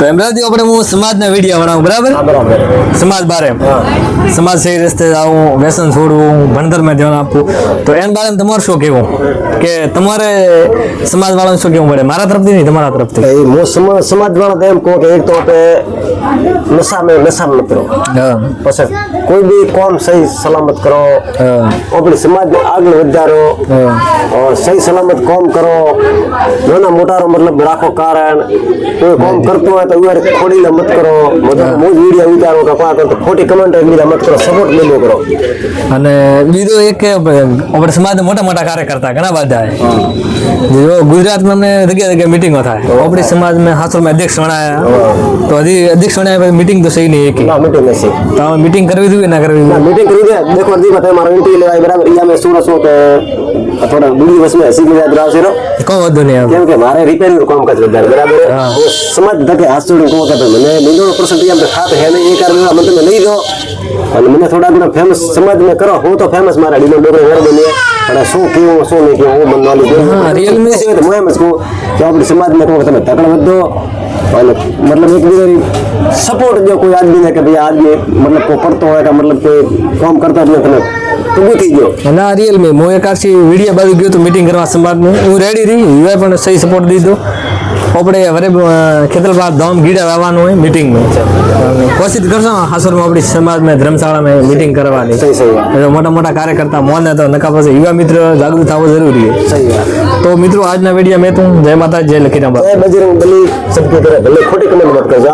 એમ રાતી આપણે હું સમાજના વિડીયો બનાવું બરાબર બરાબર સમાજ બારે સમાજ સહી રસ્તે આવું વ્યસન છોડવું ભણતરમાં ધ્યાન આપવું તો એના બારે તમારે શું કહેવું કે તમારે સમાજ વાળાને શું કહેવું પડે મારા તરફથી નહીં તમારા તરફથી હું સમાજ વાળા તો એમ કહું કે એક તો નશા મત કરો પછી કોઈ બી કોમ સહી સલામત કરો આપણી સમાજને આગળ વધારો સહી સલામત કોમ કરો નાના મોટાનો મતલબ રાખો કારણ કોઈ કોમ કરતો હોય તો ખોડી મત કરો મતલબ હું વિડીયો વિચારો કે ખોટી કમેન્ટ મત કરો સપોર્ટ મેળવો કરો અને બીજો એક કે આપણે સમાજના મોટા મોટા કાર્યકર્તા ઘણા બધા જો ગુજરાતમાં અમને જગ્યા જગ્યાએ મીટિંગો થાય આપણી સમાજમાં હાસોરમાં અધ્યક્ષ વણાયા તો હજી અધ્યક્ષ વણાયા મીટિંગ તો સહી નહીં એક મીટિંગ નથી તો મીટિંગ કરવી જોઈએ ના કરવી मीटिंग करी दे देखो दीपा ते मारो इंटरव्यू लेवाय बराबर इया में सूरत हो के थोड़ा दूरी बस में सीधी याद राव सेरो કોઈ વધુ નહીં કેમ કે મારે રિપેરિંગ નું કામ કાજ વધારે બરાબર હું સમજ ધકે હાથ જોડીને કહું કે ભાઈ મને લીધો પરસન્ટ એમ તો ખાત હે ને એ કારણ મને તમે નહીં દો અને મને થોડા ઘણા ફેમસ સમાજ में करो હું તો ફેમસ મારા ડીનો ડોગરે ઘર બની અને શું કેવું શું નહીં કેવું હું મને નોલેજ હા રિયલ મે છે તો હું એમ જ કહું કે આપણી સમાજ में કહું કે તમે તકડ વધો અને मतलब एक બીજાની સપોર્ટ જો કોઈ આદમી ને કે ભાઈ આદમી मतलब કોઈ કરતો હોય કે मतलब કોઈ કામ કરતા જ તમે તો ઉઠી ગયો ના રિયલ મે હું એક આખી વિડીયો બાજુ ગયો તો મીટિંગ કરવા સમાજનું હું રેડી રહી યુવાએ પણ સહી સપોર્ટ દીધો આપણે હવે ખેતલબાદ ધામ ગીડા વાવવાનું હોય મીટિંગમાં કોશિશ કરશો હાસોરમાં આપણી સમાજમાં ધર્મશાળામાં મીટિંગ કરવાની સહી સહી મોટા મોટા કાર્યકર્તા મોને તો નકા પછી યુવા મિત્ર જાગૃત થવો જરૂરી છે સહી વાત તો મિત્રો આજના વિડીયો મેં તું જય માતા જય લખીરામ જય બજરંગ બલી સબકે કરે ભલે ખોટી કમેન્ટ મત કરજો